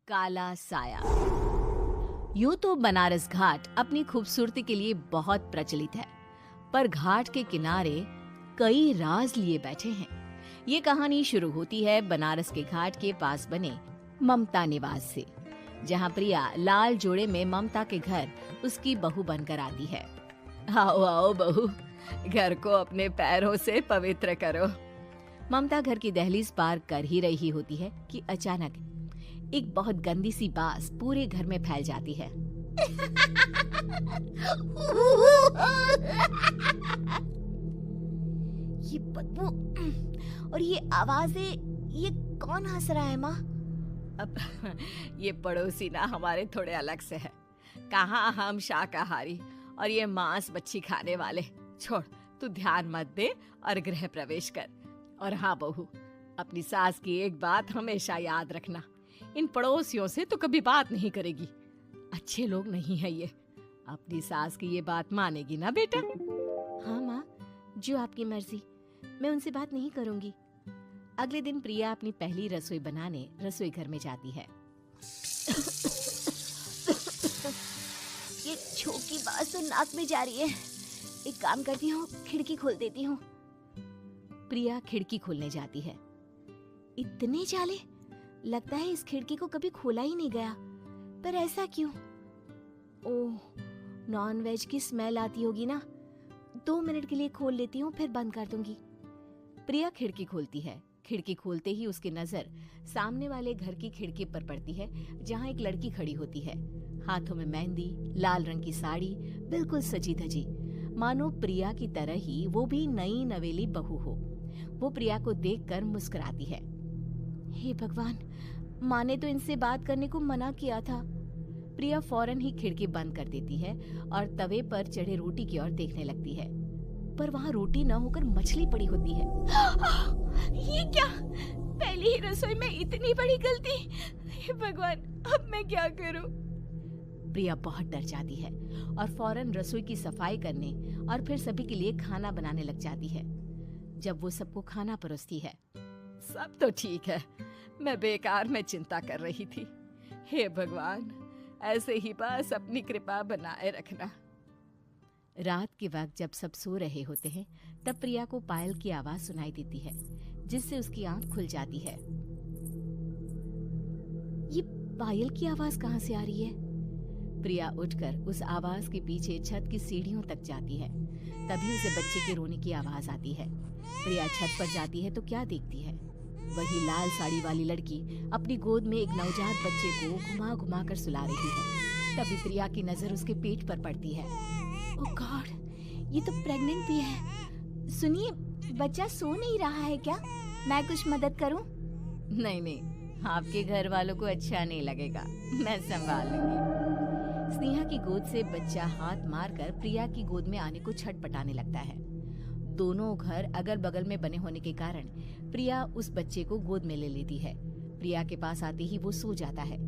काला साया। यूं तो बनारस घाट अपनी खूबसूरती के लिए बहुत प्रचलित है, पर घाट के किनारे कई राज लिए बैठे हैं। ये कहानी शुरू होती है बनारस के घाट के पास बने ममता निवास से, जहां प्रिया लाल जोड़े में ममता के घर उसकी बहू बनकर आती है। आओ आओ बहू, घर को अपने पैरों से पवित्र करो। ममता घर की दहलीज पार कर ही रही होती है कि अचानक एक बहुत गंदी सी बास पूरे घर में फैल जाती है। ये बदबू और ये आवाजें, ये कौन हंस रहा है माँ? अब ये पड़ोसी ना हमारे थोड़े अलग से है। कहाँ हम शाकाहारी और ये मांस मच्छी खाने वाले। छोड़, तू ध्यान मत दे और गृह प्रवेश कर। और हाँ बहू, अपनी सास की एक बात हमेशा याद रखना, इन पड़ोसियों से तो कभी बात नहीं करेगी। अच्छे लोग नहीं है ये। अपनी सास की ये बात मानेगी ना बेटा? हाँ माँ, जो आपकी मर्जी, मैं उनसे बात नहीं करूंगी। अगले दिन प्रिया अपनी पहली रसोई बनाने रसोई घर में जाती है। ये छोकी बात तो नाक में जा रही है। एक काम करती हूँ, खिड़की खोल देती हूँ। प्रिया खिड़की खोलने जाती है। इतने जाले, लगता है इस खिड़की को कभी खोला ही नहीं गया। पर ऐसा क्यों? ओह, नॉन वेज की स्मेल आती होगी ना। 2 मिनट के लिए खोल लेती हूँ, फिर बंद कर दूंगी। प्रिया खिड़की खोलती है। खिड़की खोलते ही उसकी नजर सामने वाले घर की खिड़की पर पड़ती है, जहाँ एक लड़की खड़ी होती है। हाथों में मेहंदी, लाल रंग की साड़ी, बिल्कुल सजी धजी, मानो प्रिया की तरह ही वो भी नई नवेली बहू हो। वो प्रिया को देखकर मुस्कुराती है। हे भगवान, माँ ने तो इनसे बात करने को मना किया था। प्रिया फौरन ही खिड़की बंद कर देती है और तवे पर चढ़े रोटी की ओर देखने लगती है, पर वहाँ रोटी न होकर मछली पड़ी होती है। ये क्या? पहली ही रसोई में इतनी बड़ी गलती। हे भगवान, अब मैं क्या करूं? प्रिया बहुत डर जाती है और फौरन रसोई की सफाई करने और फिर सभी के लिए खाना बनाने लग जाती है। जब वो सबको खाना परोसती है, सब तो ठीक है, मैं बेकार में चिंता कर रही थी। हे भगवान, ऐसे ही बस अपनी कृपा बनाए रखना। रात के वक्त जब सब सो रहे होते हैं, तब प्रिया को पायल की आवाज सुनाई देती है, जिससे उसकी आंख खुल जाती है। ये पायल की आवाज कहाँ से आ रही है? प्रिया उठकर उस आवाज के पीछे छत की सीढ़ियों तक जाती है। तभी उसे बच्चे के रोने की आवाज आती है। प्रिया छत पर जाती है तो क्या देखती है? वही लाल साड़ी वाली लड़की अपनी गोद में एक नवजात बच्चे को घुमा घुमा कर सुला रही है। तभी प्रिया की नजर उसके पेट पर पड़ती है। ओह गॉड, ये तो प्रेग्नेंट भी है। सुनिए, बच्चा सो नहीं रहा है क्या? मैं कुछ मदद करूं? नहीं नहीं, आपके घर वालों को अच्छा नहीं लगेगा, मैं संभाल लूंगी। स्नेहा की गोद से बच्चा हाथ मारकर प्रिया की गोद में आने को छटपटाने लगता है। दोनों घर अगल बगल में बने होने के कारण प्रिया उस बच्चे को गोद में ले लेती है। प्रिया के पास आते ही वो सो जाता है।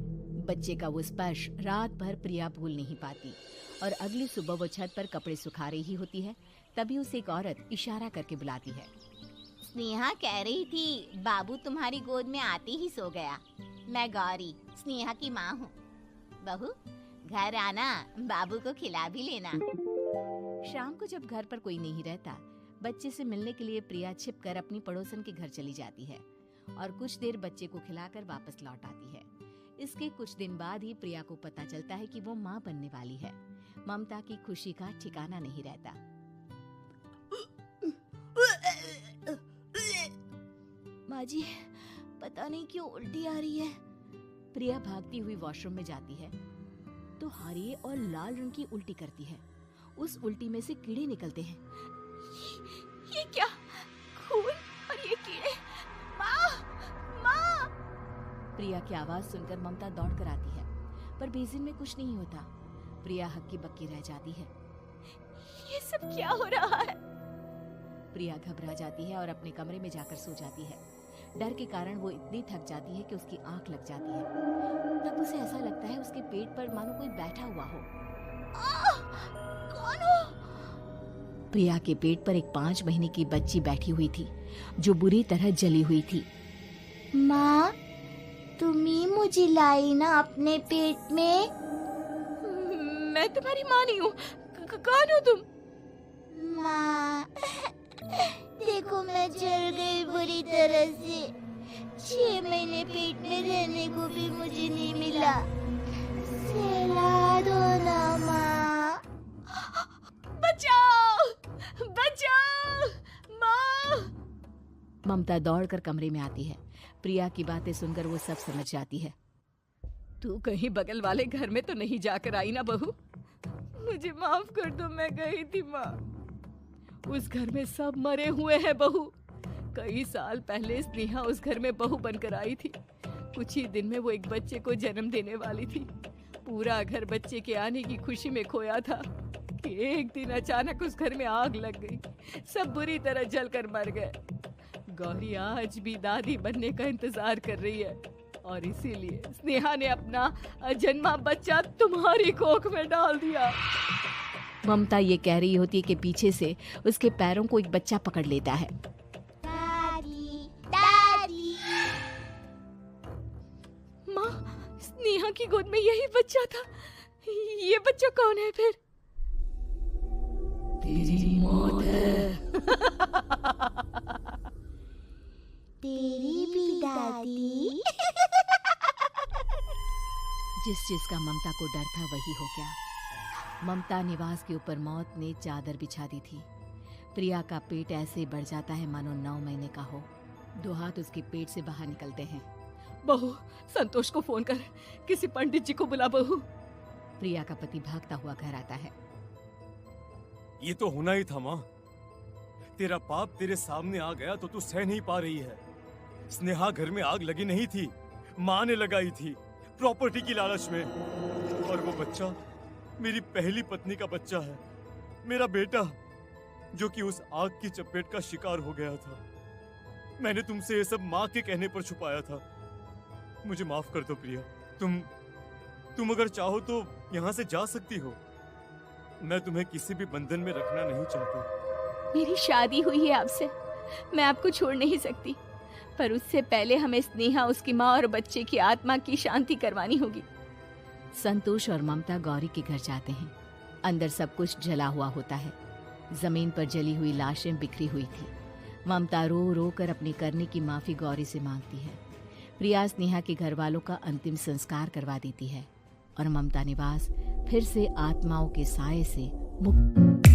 बच्चे का वो स्पर्श रात भर प्रिया भूल नहीं पाती और अगली सुबह वो छत पर कपड़े सुखा रही होती है। तभी उसे एक औरत इशारा करके बुलाती है। स्नेहा कह रही थी बाबू तुम्हारी गोद में आते ही सो गया। मैं गौरी, स्नेहा की माँ हूँ। बहू, घर आना, बाबू को खिला भी लेना। शाम को जब घर पर कोई नहीं रहता, बच्चे से मिलने के लिए प्रिया छिपकर अपनी पड़ोसन के घर चली जाती है और कुछ देर बच्चे को खिलाकर वापस लौट आती है। इसके कुछ दिन बाद ही प्रिया को पता चलता है कि वो माँ बनने वाली है। ममता की खुशी का ठिकाना नहीं रहता। माँ जी, पता नहीं क्यों उल्टी आ रही है। प्रिया भागती हुई वॉशरूम में जाती है तो हरे और लाल रंग की उल्टी करती है। उस उल्टी में से कीड़े निकलते हैं। ये क्या? खून और ये कीड़े! माँ! माँ! प्रिया की आवाज सुनकर ममता दौड़ कर आती है, पर बेसिन में कुछ नहीं होता। प्रिया हक्की बक्की रह जाती है। ये सब क्या हो रहा है? प्रिया घबरा जाती है और अपने कमरे में जाकर सो जाती है। डर के कारण वो इतनी थक जाती है कि उसकी आंख लग जाती है। तब उसे ऐसा लगता है उसके पेट पर मानो कोई बैठा हुआ हो। कौन हो? प्रिया के पेट पर एक 5 महीने की बच्ची बैठी हुई थी, जो बुरी तरह जली हुई थी। माँ, तुम ही मुझे लाई ना अपने पेट में। मैं तुम्हारी माँ नहीं हूँ। कौन हो तुम? माँ, देखो मैं जल गई बुरी तरह से। 6 महीने पेट में रहने को भी मुझे नहीं मिला। सहला दो ना माँ। बचाओ, बचाओ, माँ! ममता दौड़कर कमरे में आती है। प्रिया की बातें सुनकर वो सब समझ जाती है। तू कहीं बगल वाले घर में तो नहीं जाकर आई ना बहू? मुझे माफ कर दो, मैं गई थी माँ। उस घर में सब मरे हुए हैं बहू। कई साल पहले स्नेहा उस घर में बहू बनकर आई थी। कुछ ही दिन में वो एक बच्चे को जन्म देने वाली थी। पूरा घर बच्चे के आने की खुशी में खोया था कि एक दिन अचानक उस घर में आग लग गई। सब बुरी तरह जलकर मर गए। गौरी आज भी दादी बनने का इंतजार कर रही है और इसीलिए स्नेहा ने अपना अजन्मा बच्चा तुम्हारी कोख में डाल दिया। ममता ये कह रही होती है कि पीछे से उसके पैरों को एक बच्चा पकड़ लेता है। दादी, दादी। माँ, स्नेहा की गोद में यही बच्चा था। ये बच्चा कौन है फिर? तेरी मौत है। तेरी भी दादी। जिस चीज का ममता को डर था वही हो गया। ममता निवास के ऊपर मौत ने चादर बिछा दी थी। प्रिया का पेट ऐसे बढ़ जाता है मानो 9 महीने का हो। 2 हाथ उसके पेट से बाहर निकलते हैं। बहू, संतोष को फोन कर, किसी पंडित जी को बुला बहू। प्रिया का पति भागता हुआ घर आता है। ये तो होना ही था माँ। तेरा पाप तेरे सामने आ गया तो तू सह नहीं पा रही है। स्नेहा घर में आग लगी नहीं थी, माँ ने लगाई थी, प्रॉपर्टी की लालच में। और वो बच्चा मेरी पहली पत्नी का बच्चा है, मेरा बेटा, जो कि उस आग की चपेट का शिकार हो गया था। मैंने तुमसे ये सब माँ के कहने पर छुपाया था। मुझे माफ कर दो प्रिया। तुम अगर चाहो तो यहाँ से जा सकती हो। मैं तुम्हें किसी भी बंधन में रखना नहीं चाहता। मेरी शादी हुई है आपसे, मैं आपको छोड़ नहीं सकती, पर उससे पहले हमें स्नेहा, उसकी माँ और बच्चे की आत्मा की शांति करवानी होगी। संतोष और ममता गौरी के घर जाते हैं। अंदर सब कुछ जला हुआ होता है। जमीन पर जली हुई लाशें बिखरी हुई थी। ममता रो रो कर अपने करने की माफी गौरी से मांगती है। प्रिया स्नेहा के घर वालों का अंतिम संस्कार करवा देती है और ममता निवास फिर से आत्माओं के साए से मुक्त